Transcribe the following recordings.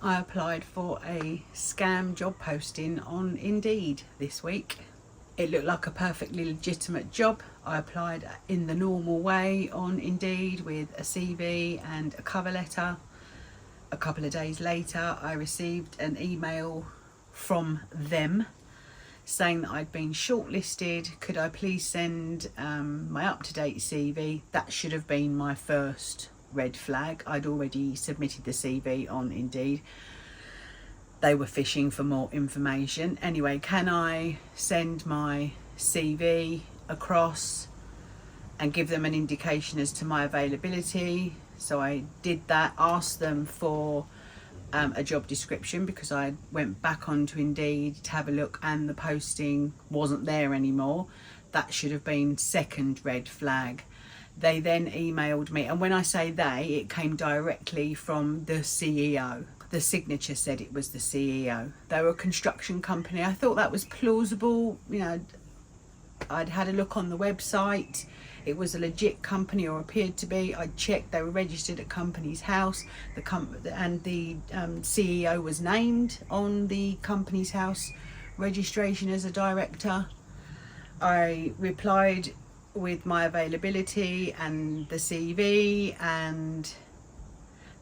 I applied for a scam job posting on Indeed this week. It looked like a perfectly legitimate job. I applied in the normal way on Indeed with a CV and a cover letter. A couple of days later, I received an email from them saying that I'd been shortlisted. Could I please send my up-to-date CV? That should have been my first red flag. I'd already submitted the CV on Indeed. They were fishing for more information. Anyway, can I send my CV across and give them an indication as to my availability? So I did that, asked them for a job description because I went back onto Indeed to have a look and the posting wasn't there anymore. That should have been second red flag. They then emailed me, and when I say they, it came directly from the CEO. The signature said it was the CEO. They were a construction company. I thought that was plausible. You know, I'd had a look on the website. It was a legit company, or appeared to be. I checked, they were registered at Companies House. The CEO was named on the Companies House registration as a director. I replied with my availability and the CV, and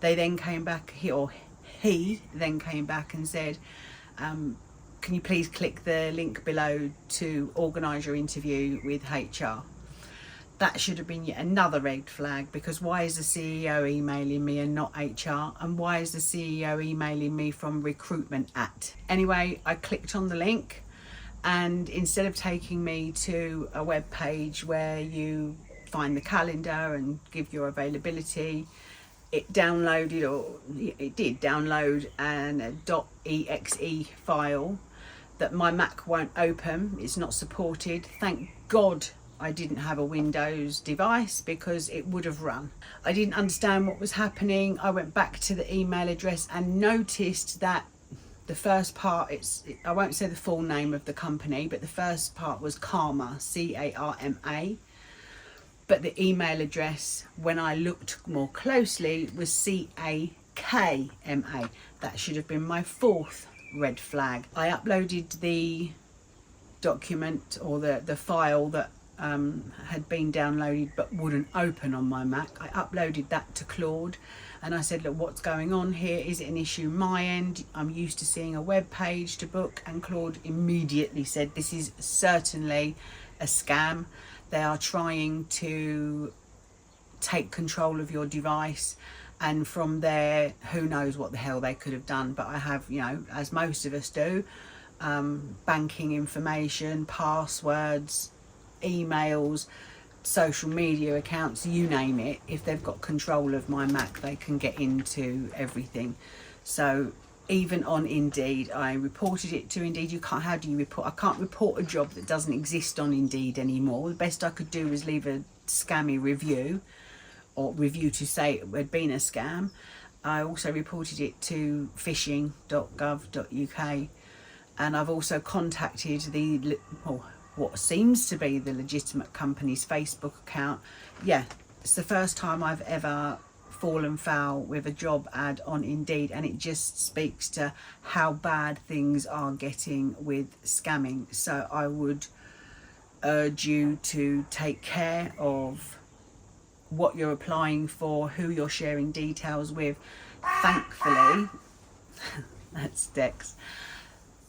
they then came back, he then came back and said, can you please click the link below to organise your interview with HR? That should have been yet another red flag, because why is the CEO emailing me and not HR? And why is the CEO emailing me from recruitment at? Anyway, I clicked on the link, and instead of taking me to a web page where you find the calendar and give your availability, it did download an .exe file that my Mac won't open. It's not supported. Thank God I didn't have a Windows device, because it would have run. I didn't understand what was happening. I went back to the email address and noticed that the first part, I won't say the full name of the company, but the first part was Karma, C-A-R-M-A. But the email address, when I looked more closely, was C-A-K-M-A. That should have been my fourth red flag. I uploaded the document, or the file that had been downloaded but wouldn't open on my Mac. I uploaded that to Claude, and I said, look, what's going on here? Is it an issue my end? I'm used to seeing a web page to book. And Claude immediately said, this is certainly a scam. They are trying to take control of your device, and from there, who knows what the hell they could have done. But I have, you know, as most of us do, banking information, passwords, emails, social media accounts, you name it. If they've got control of my Mac, they can get into everything. So even on Indeed, I reported it to Indeed. How do you report? I can't report a job that doesn't exist on Indeed anymore. The best I could do was leave a scammy review, or review to say it had been a scam. I also reported it to phishing.gov.uk, and I've also contacted what seems to be the legitimate company's Facebook account. Yeah, it's the first time I've ever fallen foul with a job ad on Indeed, and it just speaks to how bad things are getting with scamming. So I would urge you to take care of what you're applying for, who you're sharing details with. Thankfully, that's Dex.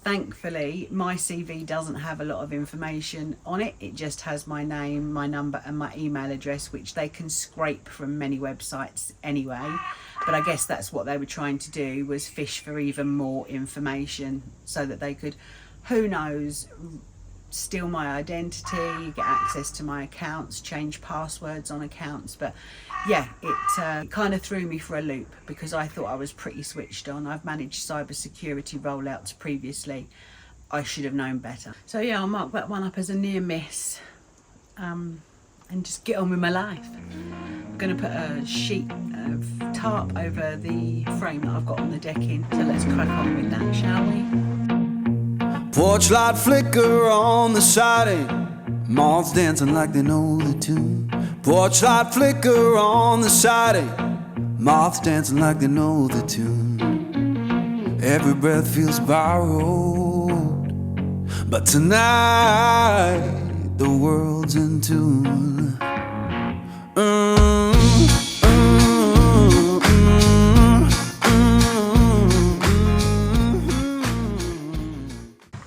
Thankfully, my CV doesn't have a lot of information on it. It just has my name, my number, and my email address, which they can scrape from many websites anyway. But I guess that's what they were trying to do, was fish for even more information so that they could, who knows, steal my identity, get access to my accounts, change passwords on accounts. But yeah, it kind of threw me for a loop, because I thought I was pretty switched on. I've managed cybersecurity rollouts previously. I should have known better. So yeah, I'll mark that one up as a near miss, and just get on with my life. I'm going to put a sheet of tarp over the frame that I've got on the decking. So let's crack on with that, shall we? Porch light flicker on the siding, moths dancing like they know the tune. Porch light flicker on the siding, moths dancing like they know the tune. every breath feels borrowed. But tonight, the world's in tune.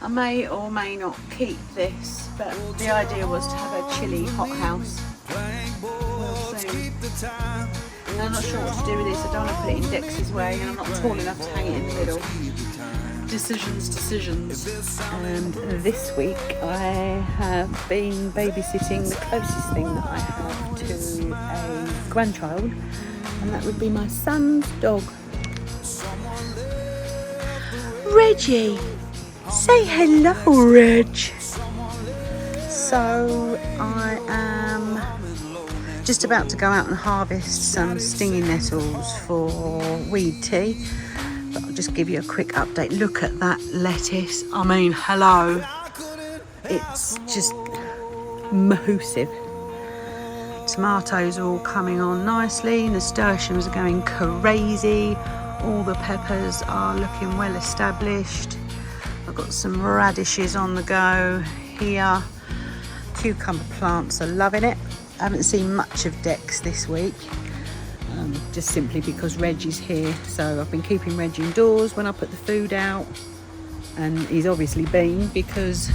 I may or may not keep this, but the idea was to have a chilli hothouse. We'll see. And I'm not sure what to do with this. I don't want to put it in Dex's way, and I'm not tall enough to hang it in the middle. Decisions. And this week I have been babysitting the closest thing that I have to a grandchild, and that would be my son's dog. Reggie! Say hello, Reg! So I am just about to go out and harvest some stinging nettles for weed tea. But I'll just give you a quick update. Look at that lettuce. I mean, hello. It's just massive. Tomatoes are all coming on nicely. Nasturtiums are going crazy. All the peppers are looking well established. I've got some radishes on the go here. Cucumber plants are loving it. I haven't seen much of Dex this week. Just simply because Reggie's here, so I've been keeping Reggie indoors when I put the food out, and he's obviously been because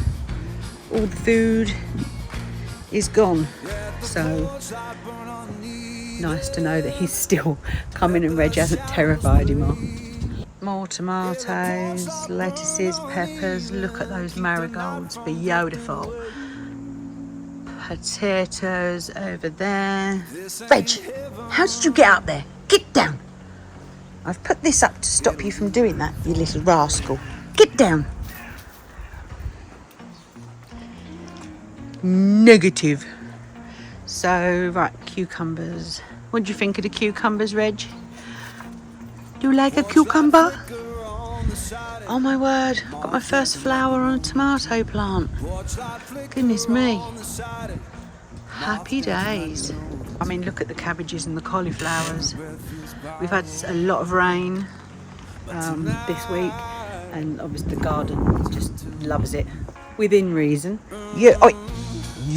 all the food is gone, so nice to know that he's still coming and Reggie hasn't terrified him off. More tomatoes, lettuces, peppers. Look at those marigolds, beautiful. Potatoes over there. Reg, how did you get up there? Get down. I've put this up to stop you from doing that, you little rascal. Get down. Negative. So, right, cucumbers. What do you think of the cucumbers, Reg? Do you like a cucumber? Oh my word, I've got my first flower on a tomato plant. Goodness me. Happy days. I mean, look at the cabbages and the cauliflowers. We've had a lot of rain this week, and obviously the garden just loves it. Within reason. You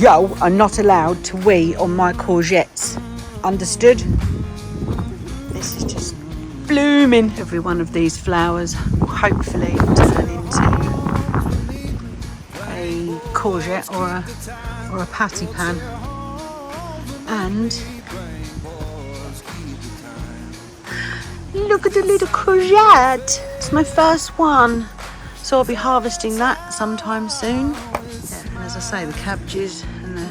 are not allowed to wee on my courgettes. Understood? This is just blooming. Every one of these flowers will hopefully turn into a courgette or a patty pan. And look at the little courgette. It's my first one, so I'll be harvesting that sometime soon. Yeah, and as I say, the cabbages and the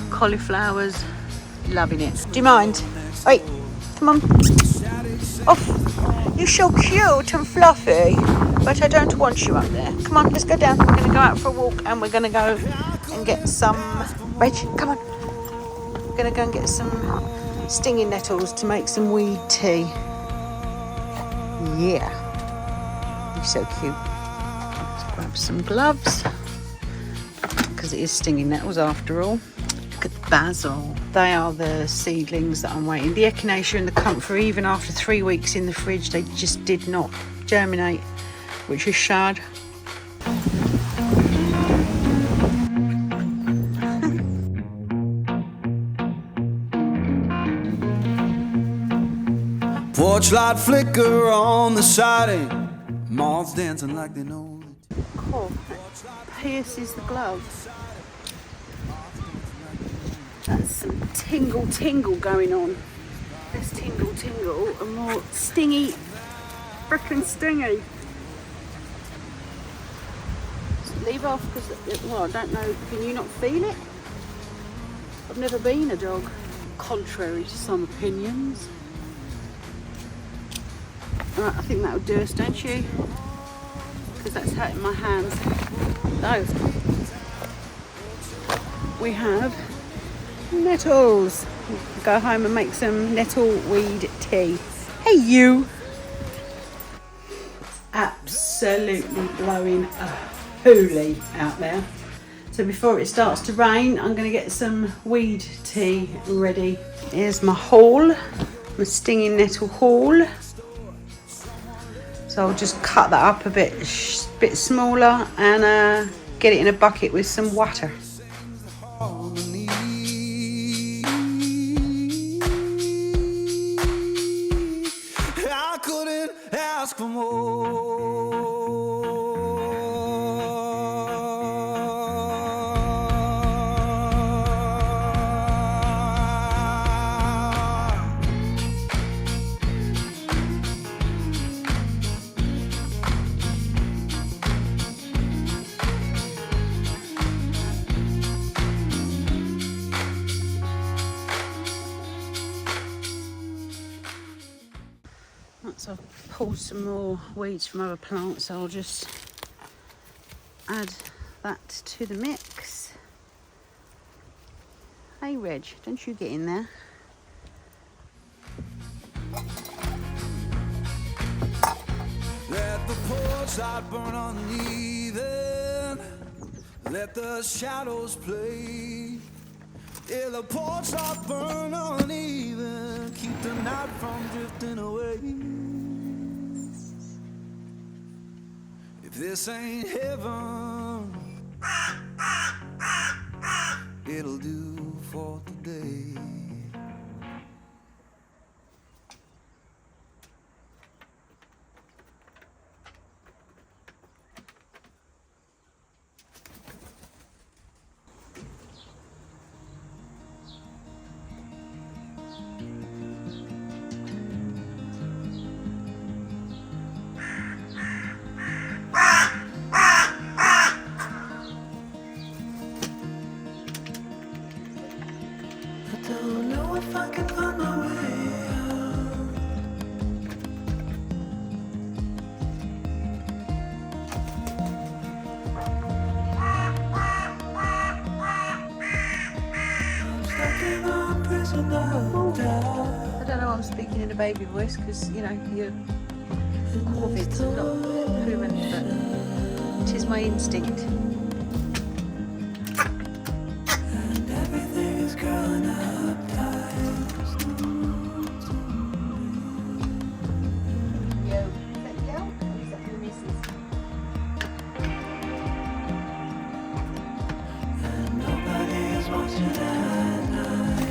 cauliflowers, loving it. Do you mind? Wait, come on. Off. You're so cute and fluffy, but I don't want you up there. Come on, let's go down. We're going to go out for a walk, and we're going to go and get some... Reg, come on. We're going to go and get some stinging nettles to make some weed tea. Yeah. You're so cute. Let's grab some gloves, because it is stinging nettles after all. Look at the basil. They are the seedlings that I'm waiting. The echinacea and the comfrey, even after 3 weeks in the fridge, they just did not germinate, which is sad. Porch light flicker on the siding, moths dancing like they know. Cool. That pierces the glove. That's some tingle going on. Less tingle and more stingy, frickin' stingy. So leave off because, well, I don't know, can you not feel it? I've never been a dog, contrary to some opinions. Right, I think that'll do us, don't you? Because that's hurting my hands. So, we have nettles. We'll go home and make some nettle weed tea. Hey you! Absolutely blowing a hoolie out there. So before it starts to rain, I'm going to get some weed tea ready. Here's my haul, my stinging nettle haul. So I'll just cut that up a bit smaller and get it in a bucket with some water. I couldn't ask for more. Once I've pulled some more weeds from other plants, I'll just add that to the mix. Hey Reg, don't you get in there. Let the porch light burn uneven. Let the shadows play. Yeah, the porch light burn uneven. Keep the night from drifting away. If this ain't heaven, it'll do for today. Don't know if I can find my way out. I'm stuck in a prison of doubt. I don't know, I'm speaking in a baby voice because, you know, your Corvid's not proven, but it is my instinct. And everything is growing up tight. Yo, is that yo? Or is that the missus? And nobody is watching at night.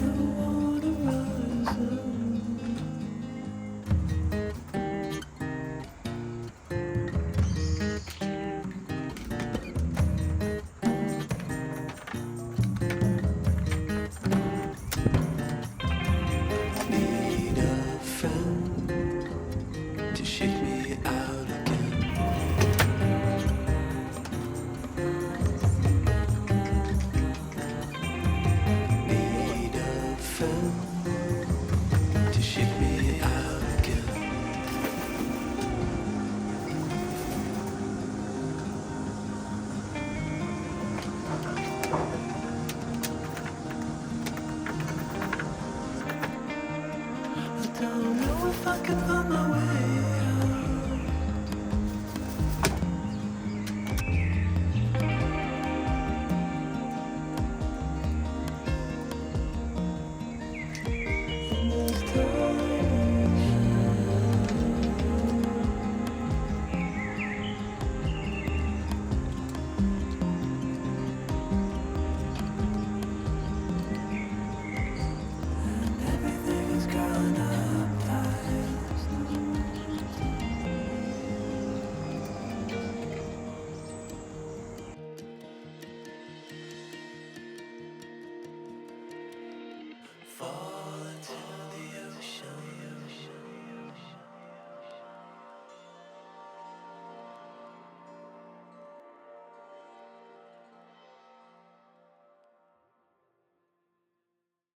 The water rises. Need a friend to shake me out again. Need a friend to shake me out again. I don't know if I can find my way out. In this everything is growing up tight. Fall